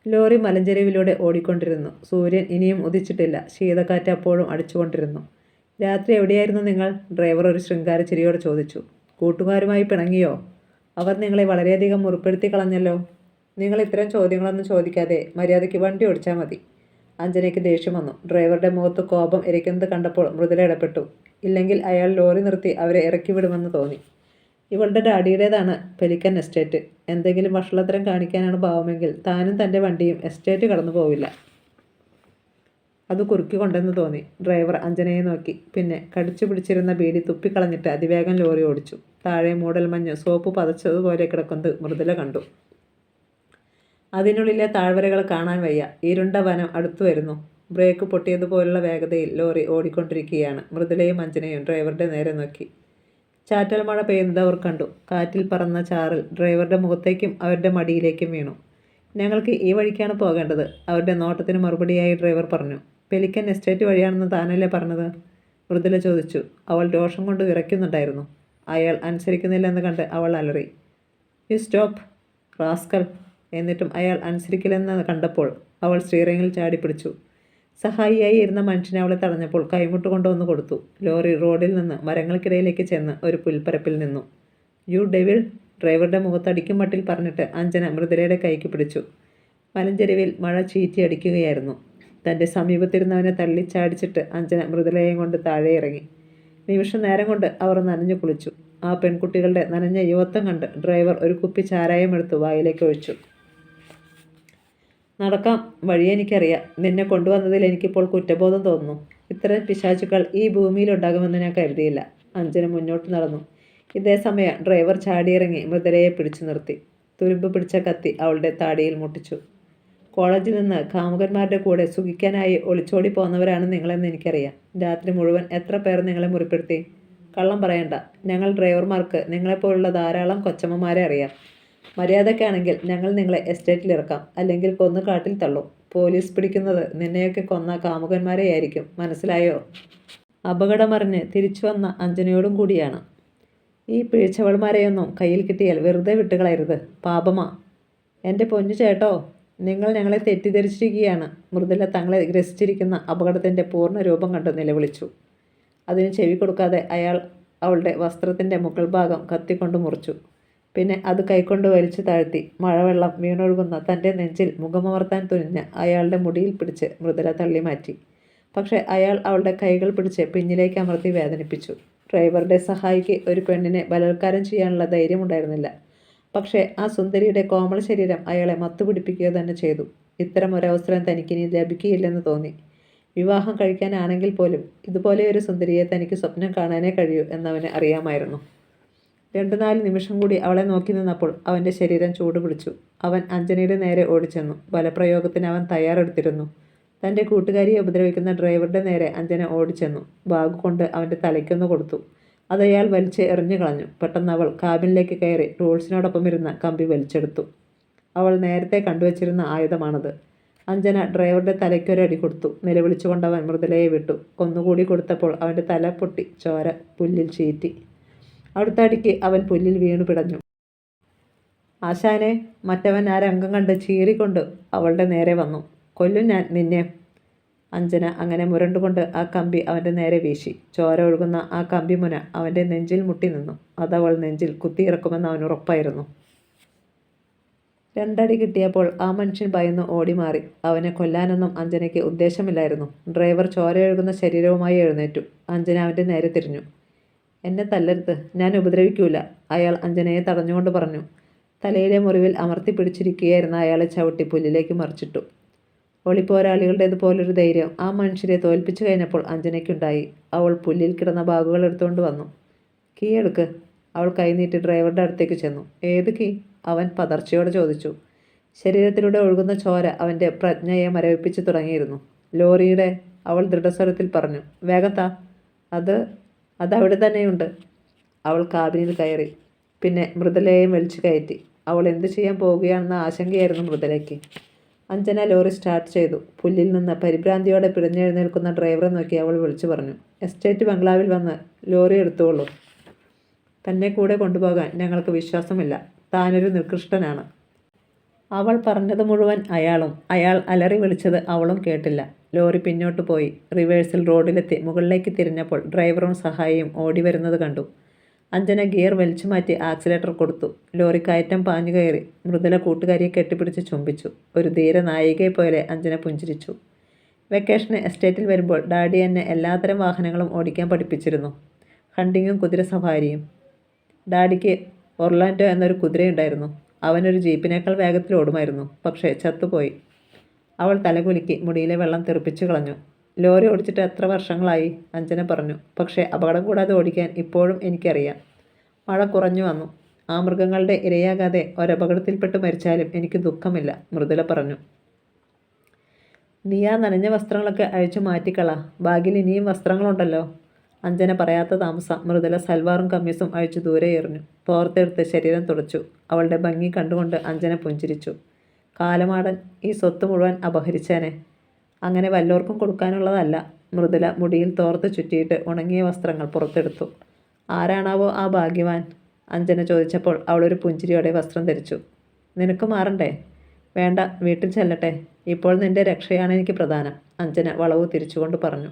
ലോറി മലഞ്ചെരുവിലൂടെ ഓടിക്കൊണ്ടിരുന്നു. സൂര്യൻ ഇനിയും ഉദിച്ചിട്ടില്ല. ശീതക്കാറ്റ് അപ്പോഴും അടിച്ചുകൊണ്ടിരുന്നു. രാത്രി എവിടെയായിരുന്നു നിങ്ങൾ? ഡ്രൈവർ ഒരു ശൃംഗാര ചിരിയോടെ ചോദിച്ചു. കൂട്ടുകാരുമായി പിണങ്ങിയോ? അവർ നിങ്ങളെ വളരെയധികം മുറിപ്പെടുത്തി കളഞ്ഞല്ലോ. നിങ്ങൾ ഇത്തരം ചോദ്യങ്ങളൊന്നും ചോദിക്കാതെ മര്യാദയ്ക്ക് വണ്ടി ഓടിച്ചാൽ മതി. അഞ്ജനയ്ക്ക് ദേഷ്യം വന്നു. ഡ്രൈവറുടെ മുഖത്ത് കോപം ഇരിക്കുന്നത് കണ്ടപ്പോൾ മൃദുല ഇടപെട്ടു. ഇല്ലെങ്കിൽ അയാൾ ലോറി നിർത്തി അവരെ ഇറക്കി വിടുമെന്ന് തോന്നി. ഇവളുടെ ഡാഡിയുടേതാണ് പെലിക്കൻ എസ്റ്റേറ്റ്. എന്തെങ്കിലും വഷളത്തരം കാണിക്കാനാണ് ഭാവമെങ്കിൽ താനും തൻ്റെ വണ്ടിയും എസ്റ്റേറ്റ് കടന്നു പോവില്ല. അത് കുറുക്കിക്കൊണ്ടെന്ന് തോന്നി. ഡ്രൈവർ അഞ്ജനയെ നോക്കി. പിന്നെ കടിച്ചു പിടിച്ചിരുന്ന ബീഡി തുപ്പിക്കളഞ്ഞിട്ട് അതിവേഗം ലോറി ഓടിച്ചു. താഴെ മൂടൽമഞ്ഞ് സോപ്പ് പതച്ചതുപോലെ കിടക്കുന്നത് മൃദുല കണ്ടു. അതിനുള്ളിലെ താഴ്വരകൾ കാണാൻ വയ്യ. ഇരുണ്ട വനം അടുത്തു വരുന്നു. ബ്രേക്ക് പൊട്ടിയതുപോലുള്ള വേഗതയിൽ ലോറി ഓടിക്കൊണ്ടിരിക്കുകയാണ്. മൃദുലയും അഞ്ജനയും ഡ്രൈവറുടെ നേരെ നോക്കി. ചാറ്റൽ മഴ പെയ്യുന്നത് അവർ കണ്ടു. കാറ്റിൽ പറന്ന ചാറൽ ഡ്രൈവറുടെ മുഖത്തേക്കും അവരുടെ മടിയിലേക്കും വീണു. ഞങ്ങൾക്ക് ഈ വഴിക്കാണ് പോകേണ്ടത്, അവരുടെ നോട്ടത്തിന് മറുപടിയായി ഡ്രൈവർ പറഞ്ഞു. പെലിക്കൻ എസ്റ്റേറ്റ് വഴിയാണെന്ന് താനല്ലേ പറഞ്ഞത്? മൃദുല ചോദിച്ചു. അവൾ രോഷം കൊണ്ട് വിറയ്ക്കുന്നുണ്ടായിരുന്നു. അയാൾ അനുസരിക്കുന്നില്ലെന്ന് കണ്ട് അവൾ അലറി. You stop rascal. എന്നിട്ടും അയാൾ അനുസരിക്കില്ലെന്ന് കണ്ടപ്പോൾ അവൾ സ്റ്റീറിങ്ങിൽ ചാടിപ്പിടിച്ചു. സഹായിയായി ഇരുന്ന മനുഷ്യനെ അവളെ തടഞ്ഞപ്പോൾ കൈമുട്ട് കൊണ്ടുവന്ന് കൊടുത്തു. ലോറി റോഡിൽ നിന്ന് മരങ്ങൾക്കിടയിലേക്ക് ചെന്ന് ഒരു പുൽപ്പരപ്പിൽ നിന്നു. യു ഡെവിൾ, ഡ്രൈവറുടെ മുഖത്തടിക്കും മട്ടിൽ പറഞ്ഞിട്ട് അഞ്ജന മൃദുലയുടെ കൈക്ക് പിടിച്ചു. മലഞ്ചെരുവിൽ മഴ ചീറ്റിയടിക്കുകയായിരുന്നു. തൻ്റെ സമീപത്തിരുന്നവനെ തള്ളിച്ചാടിച്ചിട്ട് അഞ്ജന മൃദുലയെയും കൊണ്ട് താഴെ ഇറങ്ങി. നിമിഷ നേരം കൊണ്ട് അവർ നനഞ്ഞു കുളിച്ചു. ആ പെൺകുട്ടികളുടെ നനഞ്ഞ യുവത്വം കണ്ട് ഡ്രൈവർ ഒരു കുപ്പി ചാരായം എടുത്ത് വായിലേക്ക് ഒഴിച്ചു. നടക്കാം, വഴി എനിക്കറിയാം. നിന്നെ കൊണ്ടുവന്നതിൽ എനിക്കിപ്പോൾ കുറ്റബോധം തോന്നുന്നു. ഇത്തരം പിശാചുക്കൾ ഈ ഭൂമിയിലുണ്ടാകുമെന്ന് ഞാൻ കരുതിയില്ല. അഞ്ജന മുന്നോട്ട് നടന്നു. ഇതേസമയം ഡ്രൈവർ ചാടിയിറങ്ങി മൃദുലയെ പിടിച്ചു നിർത്തി. തുരുമ്പ് പിടിച്ച കത്തി അവളുടെ താടിയിൽ മുട്ടിച്ചു. കോളേജിൽ നിന്ന് കാമുകന്മാരുടെ കൂടെ സുഖിക്കാനായി ഒളിച്ചോടി പോന്നവരാണ് നിങ്ങളെന്ന് എനിക്കറിയാം. രാത്രി മുഴുവൻ എത്ര പേർ നിങ്ങളെ മുറിപ്പെടുത്തി? കള്ളം പറയണ്ട. ഞങ്ങൾ ഡ്രൈവർമാർക്ക് നിങ്ങളെപ്പോലുള്ള ധാരാളം കൊച്ചമ്മമാരെ അറിയാം. മര്യാദക്കാണെങ്കിൽ ഞങ്ങൾ നിങ്ങളെ എസ്റ്റേറ്റിലിറക്കാം, അല്ലെങ്കിൽ കൊന്നു കാട്ടിൽ തള്ളും. പോലീസ് പിടിക്കുന്നത് നിന്നെയൊക്കെ കൊന്ന കാമുകന്മാരെയായിരിക്കും, മനസ്സിലായോ? അപകടമറിഞ്ഞ് തിരിച്ചു വന്ന അഞ്ജനയോടും കൂടിയാണ്. ഈ പിഴച്ചവൾമാരെയൊന്നും കയ്യിൽ കിട്ടിയാൽ വെറുതെ വിട്ടുകളയരുത്, പാപമാ. എൻ്റെ പൊന്നു ചേട്ടോ, നിങ്ങൾ ഞങ്ങളെ തെറ്റിദ്ധരിച്ചിരിക്കുകയാണ്. മൃദുല തങ്ങളെ ഗ്രസിച്ചിരിക്കുന്ന അപകടത്തിൻ്റെ പൂർണ്ണ രൂപം കണ്ട് നിലവിളിച്ചു. അതിന് ചെവി കൊടുക്കാതെ അയാൾ അവളുടെ വസ്ത്രത്തിൻ്റെ മുകൾ ഭാഗം കത്തിക്കൊണ്ട് മുറിച്ചു. പിന്നെ അത് കൈകൊണ്ട് വലിച്ചു താഴ്ത്തി മഴവെള്ളം വീണൊഴുകുന്ന തൻ്റെ നെഞ്ചിൽ മുഖമമർത്താൻ തുനിഞ്ഞ് അയാളുടെ മുടിയിൽ പിടിച്ച് മൃദുല തള്ളി മാറ്റി. പക്ഷേ അയാൾ അവളുടെ കൈകൾ പിടിച്ച് പിന്നിലേക്ക് അമർത്തി വേദനിപ്പിച്ചു. ഡ്രൈവറുടെ സഹായിക്ക് ഒരു പെണ്ണിനെ ബലാത്കാരം ചെയ്യാനുള്ള ധൈര്യമുണ്ടായിരുന്നില്ല. പക്ഷേ ആ സുന്ദരിയുടെ കോമള ശരീരം അയാളെ മത്തുപിടിപ്പിക്കുക തന്നെ ചെയ്തു. ഇത്തരം ഒരവസരം തനിക്കിനി ലഭിക്കുകയില്ലെന്ന് തോന്നി. വിവാഹം കഴിക്കാനാണെങ്കിൽ പോലും ഇതുപോലെ ഒരു സുന്ദരിയെ തനിക്ക് സ്വപ്നം കാണാനേ കഴിയൂ എന്നവന് അറിയാമായിരുന്നു. 2-4 നിമിഷം കൂടി അവളെ നോക്കി നിന്നപ്പോൾ അവൻ്റെ ശരീരം ചൂട് പിടിച്ചു. അവൻ അഞ്ജനയുടെ നേരെ ഓടിച്ചെന്നു. ബലപ്രയോഗത്തിന് അവൻ തയ്യാറെടുത്തിരുന്നു. തൻ്റെ കൂട്ടുകാരിയെ ഉപദ്രവിക്കുന്ന ഡ്രൈവറുടെ നേരെ അഞ്ജന ഓടിച്ചെന്നു. ബാഗ് കൊണ്ട് അവൻ്റെ തലയ്ക്കൊന്ന് കൊടുത്തു. അതയാൾ വലിച്ച് എറിഞ്ഞു കളഞ്ഞു. പെട്ടെന്ന് അവൾ കാബിനിലേക്ക് കയറി ടൂൾസിനോടൊപ്പം ഇരുന്ന കമ്പി വലിച്ചെടുത്തു. അവൾ നേരത്തെ കണ്ടുവച്ചിരുന്ന ആയുധമാണത്. അഞ്ജന ഡ്രൈവറുടെ തലയ്ക്കൊരടി കൊടുത്തു. നിലവിളിച്ചുകൊണ്ടവൻ മൃദുലയെ വിട്ടു. ഒന്നുകൂടി കൊടുത്തപ്പോൾ അവൻ്റെ തല പൊട്ടി ചോര പുല്ലിൽ ചീറ്റി. അടുത്ത അടിക്ക് അവൻ പുല്ലിൽ വീണു പിടഞ്ഞു. ആശാനെ, മറ്റവൻ ആ രംഗം കണ്ട് ചീറിക്കൊണ്ട് അവളുടെ നേരെ വന്നു. കൊല്ലും ഞാൻ നിന്നെ. അഞ്ജന അങ്ങനെ മുരണ്ടുകൊണ്ട് ആ കമ്പി അവൻ്റെ നേരെ വീശി. ചോര ഒഴുകുന്ന ആ കമ്പി മുന അവൻ്റെ നെഞ്ചിൽ മുട്ടി നിന്നു. അതവൾ നെഞ്ചിൽ കുത്തിയിറക്കുമെന്ന് അവൻ ഉറപ്പായിരുന്നു. 2 അടി കിട്ടിയപ്പോൾ ആ മനുഷ്യൻ ഭയന്ന് ഓടിമാറി. അവനെ കൊല്ലാനൊന്നും അഞ്ജനയ്ക്ക് ഉദ്ദേശമില്ലായിരുന്നു. ഡ്രൈവർ ചോരയൊഴുകുന്ന ശരീരവുമായി എഴുന്നേറ്റു. അഞ്ജന അവൻ്റെ നേരെ തിരിഞ്ഞു. എന്നെ തല്ലരുത്, ഞാൻ ഉപദ്രവിക്കൂല, അയാൾ അഞ്ജനയെ തടഞ്ഞുകൊണ്ട് പറഞ്ഞു. തലയിലെ മുറിവിൽ അമർത്തി പിടിച്ചിരിക്കുകയായിരുന്ന അയാളെ ചവിട്ടി പുല്ലിലേക്ക് മറിച്ചിട്ടു. ഒളിപ്പോരാളികളുടേതുപോലൊരു ധൈര്യം ആ മനുഷ്യരെ തോൽപ്പിച്ചു കഴിഞ്ഞപ്പോൾ അഞ്ജനയ്ക്കുണ്ടായി. അവൾ പുല്ലിൽ കിടന്ന ബാഗുകൾ എടുത്തുകൊണ്ട് വന്നു. കീ എടുക്ക്. അവൾ കൈനീട്ടി ഡ്രൈവറുടെ അടുത്തേക്ക് ചെന്നു. ഏത് കീ? അവൻ പതർച്ചയോടെ ചോദിച്ചു. ശരീരത്തിലൂടെ ഒഴുകുന്ന ചോര അവൻ്റെ പ്രജ്ഞയെ മരവിപ്പിച്ചു തുടങ്ങിയിരുന്നു. ലോറിയുടെ, അവൾ ദൃഢസ്വരത്തിൽ പറഞ്ഞു. വേഗം താ. അതവിടെ തന്നെയുണ്ട്. അവൾ കാബിനിൽ കയറി. പിന്നെ മൃദുലയെയും വലിച്ചു കയറ്റി. അവൾ എന്തു ചെയ്യാൻ പോവുകയാണെന്ന ആശങ്കയായിരുന്നു മൃദുലയ്ക്ക്. അഞ്ജന ലോറി സ്റ്റാർട്ട് ചെയ്തു. പുല്ലിൽ നിന്ന് പരിഭ്രാന്തിയോടെ പിടഞ്ഞെഴുന്നേൽക്കുന്ന ഡ്രൈവറെ നോക്കി അവൾ വിളിച്ചു പറഞ്ഞു. എസ്റ്റേറ്റ് ബംഗ്ലാവിൽ വന്ന് ലോറി എടുത്തുകൊള്ളൂ. തന്നെ കൂടെ കൊണ്ടുപോകാൻ ഞങ്ങൾക്ക് വിശ്വാസമില്ല. താനൊരു നികൃഷ്ടനാണ്. അവൾ പറഞ്ഞത് മുഴുവൻ അയാൾ അലറി വിളിച്ചത് അവളും കേട്ടില്ല. ലോറി പിന്നോട്ട് പോയി. റിവേഴ്സിൽ റോഡിലെത്തി മുകളിലേക്ക് തിരിഞ്ഞപ്പോൾ ഡ്രൈവറും സഹായിയും ഓടി വരുന്നത് കണ്ടു. അഞ്ജന ഗിയർ വലിച്ചു മാറ്റി ആക്സിലേറ്റർ കൊടുത്തു. ലോറി കയറ്റം പാഞ്ഞു കയറി. മൃദുല കൂട്ടുകാരിയെ കെട്ടിപ്പിടിച്ച് ചുംബിച്ചു. ഒരു ധീര നായികയെ പോലെ അഞ്ജന പുഞ്ചിരിച്ചു. വെക്കേഷന് എസ്റ്റേറ്റിൽ വരുമ്പോൾ ഡാഡി എന്നെ എല്ലാത്തരം വാഹനങ്ങളും ഓടിക്കാൻ പഠിപ്പിച്ചിരുന്നു. ഹണ്ടിങ്ങും കുതിര സഫാരിയും. ഡാഡിക്ക് ഒർലാൻഡോ എന്നൊരു കുതിരയുണ്ടായിരുന്നു. അവനൊരു ജീപ്പിനേക്കാൾ വേഗത്തിൽ ഓടുമായിരുന്നു. പക്ഷേ ചത്തുപോയി. അവൾ തലകുലുക്കി മുടിയിലെ വെള്ളം തെറിപ്പിച്ചു കളഞ്ഞു. ലോറി ഓടിച്ചിട്ട് എത്ര വർഷങ്ങളായി? അഞ്ജന പറഞ്ഞു. പക്ഷേ അപകടം കൂടാതെ ഓടിക്കാൻ ഇപ്പോഴും എനിക്കറിയാം. മഴ കുറഞ്ഞു വന്നു. ആ മൃഗങ്ങളുടെ ഇരയാകാതെ ഒരപകടത്തിൽപ്പെട്ട് മരിച്ചാലും എനിക്ക് ദുഃഖമില്ല, മൃദുല പറഞ്ഞു. നീ ആ നനഞ്ഞ വസ്ത്രങ്ങളൊക്കെ അഴിച്ചു മാറ്റിക്കള. ബാഗിൽ ഇനിയും വസ്ത്രങ്ങളുണ്ടല്ലോ. അഞ്ജന പറയാത്ത താമസം മൃദുല സൽവാറും കമ്മീസും അഴിച്ചു ദൂരെ എറിഞ്ഞു. തോർത്തെടുത്ത് ശരീരം തുടച്ചു. അവളുടെ ഭംഗി കണ്ടുകൊണ്ട് അഞ്ജന പുഞ്ചിരിച്ചു. കാലമാടൻ ഈ സ്വത്ത് മുഴുവൻ അപഹരിച്ചേനെ. അങ്ങനെ വല്ലോർക്കും കൊടുക്കാനുള്ളതല്ല. മൃദുല മുടിയിൽ തോർത്ത് ചുറ്റിയിട്ട് ഉണങ്ങിയ വസ്ത്രങ്ങൾ പുറത്തെടുത്തു. ആരാണാവോ ആ ഭാഗ്യവാൻ? അഞ്ജന ചോദിച്ചപ്പോൾ അവളൊരു പുഞ്ചിരിയോടെ വസ്ത്രം ധരിച്ചു. നിനക്ക് മാറണ്ടേ? വേണ്ട, വീട്ടിൽ ചെല്ലട്ടെ. ഇപ്പോൾ നിന്റെ രക്ഷയാണ് എനിക്ക് പ്രധാനം, അഞ്ജന വളവ് തിരിച്ചുകൊണ്ട് പറഞ്ഞു.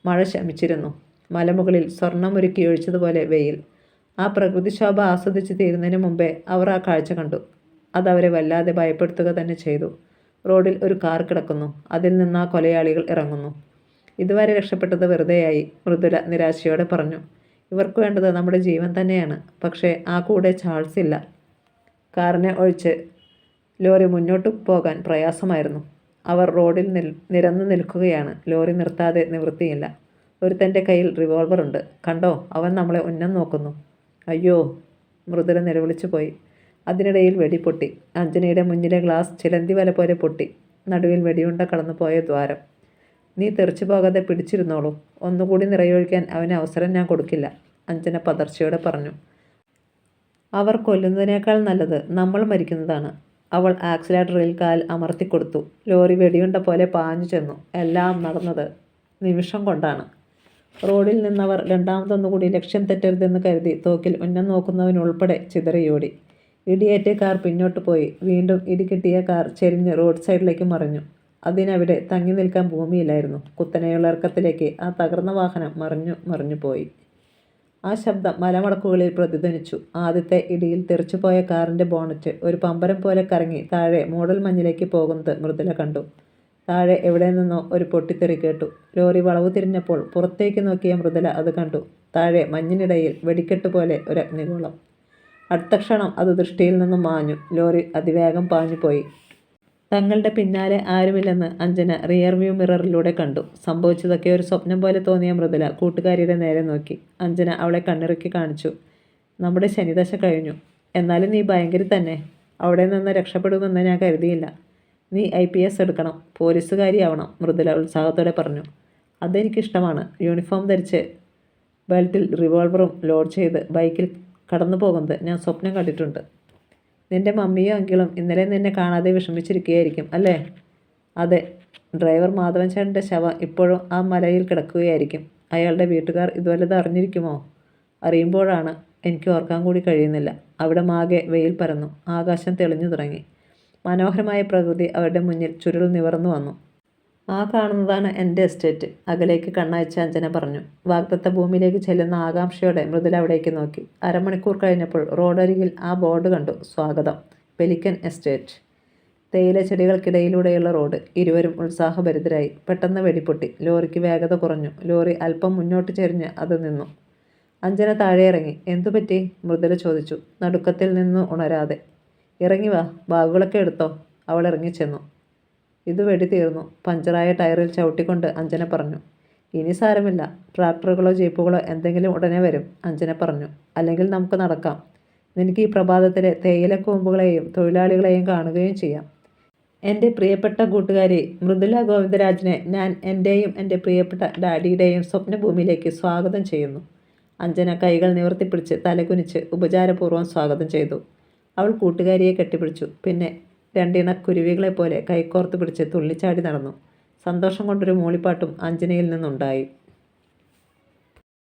മഴ ശമിച്ചിരുന്നു. മലമുകളിൽ സ്വർണ്ണമുരുക്കി ഒഴിച്ചതുപോലെ വെയിൽ. ആ പ്രകൃതിശോഭ ആസ്വദിച്ച് തീരുന്നതിന് മുമ്പേ അവർ ആ കാഴ്ച കണ്ടു. അതവരെ വല്ലാതെ ഭയപ്പെടുത്തുക തന്നെ ചെയ്തു. റോഡിൽ ഒരു കാർ കിടക്കുന്നു. അതിൽ നിന്ന് ആ കൊലയാളികൾ ഇറങ്ങുന്നു. ഇതുവരെ രക്ഷപ്പെട്ടത് വെറുതെയായി, മൃദുല നിരാശയോടെ പറഞ്ഞു. ഇവർക്ക് വേണ്ടത് നമ്മുടെ ജീവൻ തന്നെയാണ്. പക്ഷേ ആ കൂടെ ചാൾസ് ഇല്ല. കാറിനെ ഒഴിച്ച് ലോറി മുന്നോട്ട് പോകാൻ പ്രയാസമായിരുന്നു. അവർ റോഡിൽ നിരന്നു നിൽക്കുകയാണ്. ലോറി നിർത്താതെ നിവൃത്തിയില്ല. ഒരുത്തൻ്റെ കയ്യിൽ റിവോൾവർ ഉണ്ട്. കണ്ടോ, അവൻ നമ്മളെ ഉന്നം നോക്കുന്നു. അയ്യോ, മൃദുല നിലവിളിച്ചു പോയി. അതിനിടയിൽ വെടിപൊട്ടി. അഞ്ജനയുടെ മുന്നിലെ ഗ്ലാസ് ചിലന്തി വല പോലെ പൊട്ടി. നടുവിൽ വെടിയുണ്ട കടന്നുപോയ ദ്വാരം. നീ തെറിച്ചു പോകാതെ പിടിച്ചിരുന്നോളൂ. ഒന്നുകൂടി നിറയൊഴിക്കാൻ അവന് അവസരം ഞാൻ കൊടുക്കില്ല, അഞ്ജന പതർച്ചയോടെ പറഞ്ഞു. അവർ കൊല്ലുന്നതിനേക്കാൾ നല്ലത് നമ്മൾ മരിക്കുന്നതാണ്. അവൾ ആക്സിലേറ്ററിൽ കാൽ അമർത്തിക്കൊടുത്തു. ലോറി വെടിയുണ്ട പോലെ പാഞ്ഞു ചെന്നു. എല്ലാം നടന്നത് നിമിഷം കൊണ്ടാണ്. റോഡിൽ നിന്നവർ രണ്ടാമതൊന്നുകൂടി ലക്ഷ്യം തെറ്റരുതെന്ന് കരുതി തോക്കിൽ ഉന്നം നോക്കുന്നവനുൾപ്പെടെ ചിതറിയോടി. ഇടിയേറ്റ കാർ പിന്നോട്ട് പോയി. വീണ്ടും ഇടികിട്ടിയ കാർ ചെരിഞ്ഞ് റോഡ് സൈഡിലേക്ക് മറിഞ്ഞു. അതിനവിടെ തങ്ങി നിൽക്കാൻ ഭൂമിയില്ലായിരുന്നു. കുത്തനെയുള്ള ഇറക്കത്തിലേക്ക് ആ തകർന്ന വാഹനം മറിഞ്ഞു പോയി. ആ ശബ്ദം മലമടക്കുകളിൽ പ്രതിധ്വനിച്ചു. ആദ്യത്തെ ഇടിയിൽ തെറിച്ചുപോയ കാറിൻ്റെ ബോണറ്റ് ഒരു പമ്പരം പോലെ കറങ്ങി താഴെ മൂടൽ മഞ്ഞിലേക്ക് പോകുന്നത് മൃദുല കണ്ടു. താഴെ എവിടെ നിന്നോ ഒരു പൊട്ടിത്തെറി കേട്ടു. ലോറി വളവ് തിരിഞ്ഞപ്പോൾ പുറത്തേക്ക് നോക്കിയ മൃദുല അത് കണ്ടു. താഴെ മഞ്ഞിനിടയിൽ വെടിക്കെട്ട് പോലെ ഒരു അഗ്നിഗോളം. അടുത്ത ക്ഷണം അത് ദൃഷ്ടിയിൽ നിന്നും മാഞ്ഞു. ലോറി അതിവേഗം പാഞ്ഞുപോയി. തങ്ങളുടെ പിന്നാലെ ആരുമില്ലെന്ന് അഞ്ജന റിയർ വ്യൂ മിററിലൂടെ കണ്ടു. സംഭവിച്ചതൊക്കെ ഒരു സ്വപ്നം പോലെ തോന്നിയ മൃദുല കൂട്ടുകാരിയുടെ നേരെ നോക്കി. അഞ്ജന അവളെ കണ്ണിറുക്കി കാണിച്ചു. നമ്മുടെ ശനിദശ കഴിഞ്ഞു. എന്നാലും നീ ഭയങ്കരി തന്നെ. അവിടെ നിന്ന് രക്ഷപ്പെടുമെന്ന് ഞാൻ കരുതിയില്ല. നീ IPS എടുക്കണം, പോലീസുകാരിയാവണം, മൃദുല ഉത്സാഹത്തോടെ പറഞ്ഞു. അതെനിക്കിഷ്ടമാണ്. യൂണിഫോം ധരിച്ച് ബെൽറ്റിൽ റിവോൾവറും ലോഡ് ചെയ്ത് ബൈക്കിൽ കടന്നു പോകുന്നത് ഞാൻ സ്വപ്നം കണ്ടിട്ടുണ്ട്. നിന്റെ മമ്മിയും അങ്കിളും ഇന്നലെ നിന്നെ കാണാതെ വിഷമിച്ചിരിക്കുകയായിരിക്കും അല്ലേ? അതെ. ഡ്രൈവർ മാധവൻ ചേട്ടൻ്റെ ശവം ഇപ്പോഴും ആ മലയിൽ കിടക്കുകയായിരിക്കും. അയാളുടെ വീട്ടുകാർ ഇതുവല്ലത് അറിഞ്ഞിരിക്കുമോ? അറിയുമ്പോഴാണ് എനിക്ക് ഓർക്കാൻ കൂടി കഴിയുന്നില്ല. അവിടെ മാകെ വെയിൽ പരന്നു. ആകാശം തെളിഞ്ഞു തുടങ്ങി. മനോഹരമായ പ്രകൃതി അവരുടെ മുന്നിൽ ചുരുൾ നിവർന്നു വന്നു. ആ കാണുന്നതാണ് എൻ്റെ എസ്റ്റേറ്റ്, അകലേക്ക് കണ്ണയച്ച അഞ്ജന പറഞ്ഞു. വാഗ്ദത്ത ഭൂമിയിലേക്ക് ചെല്ലുന്ന ആകാംക്ഷയോടെ മൃദുല അവിടേക്ക് നോക്കി. അരമണിക്കൂർ കഴിഞ്ഞപ്പോൾ റോഡരികിൽ ആ ബോർഡ് കണ്ടു. സ്വാഗതം, പെലിക്കൻ എസ്റ്റേറ്റ്. തേയില ചെടികൾക്കിടയിലൂടെയുള്ള റോഡ്. ഇരുവരും ഉത്സാഹഭരിതരായി. പെട്ടെന്ന് വെടിപ്പൊട്ടി. ലോറിക്ക് വേഗത കുറഞ്ഞു. ലോറി അല്പം മുന്നോട്ട് ചെരിഞ്ഞ് അത് നിന്നു. അഞ്ജന താഴെ ഇറങ്ങി. എന്തുപറ്റി? മൃദുല ചോദിച്ചു, നടുക്കത്തിൽ നിന്ന് ഉണരാതെ. ഇറങ്ങി വാ, ബാഗുകളൊക്കെ എടുത്തോ. അവൾ ഇറങ്ങിച്ചെന്നു. ഇത് വെടി തീർന്നു, പഞ്ചറായ ടയറിൽ ചവിട്ടിക്കൊണ്ട് അഞ്ജന പറഞ്ഞു. ഇനി സാരമില്ല, ട്രാക്ടറുകളോ ജീപ്പുകളോ എന്തെങ്കിലും ഉടനെ വരും, അഞ്ജന പറഞ്ഞു. അല്ലെങ്കിൽ നമുക്ക് നടക്കാം. നിനക്ക് ഈ പ്രഭാതത്തിലെ തേയിലക്കൂമ്പുകളെയും തൊഴിലാളികളെയും കാണുകയും ചെയ്യാം. എൻ്റെ പ്രിയപ്പെട്ട കൂട്ടുകാരി മൃദുല ഗോവിന്ദരാജിനെ ഞാൻ എൻ്റെയും എൻ്റെ പ്രിയപ്പെട്ട ഡാഡിയുടെയും സ്വപ്നഭൂമിയിലേക്ക് സ്വാഗതം ചെയ്യുന്നു. അഞ്ജന കൈകൾ നിവർത്തിപ്പിടിച്ച് തലകുനിച്ച് ഉപചാരപൂർവ്വം സ്വാഗതം ചെയ്തു. അവൾ കൂട്ടുകാരിയെ കെട്ടിപ്പിടിച്ചു. പിന്നെ രണ്ടിണക്കുരുവികളെപ്പോലെ കൈക്കോർത്ത് പിടിച്ച് തുള്ളിച്ചാടി നടന്നു. സന്തോഷം കൊണ്ടൊരു മൂളിപ്പാട്ടും അഞ്ജനയിൽ നിന്നുണ്ടായി.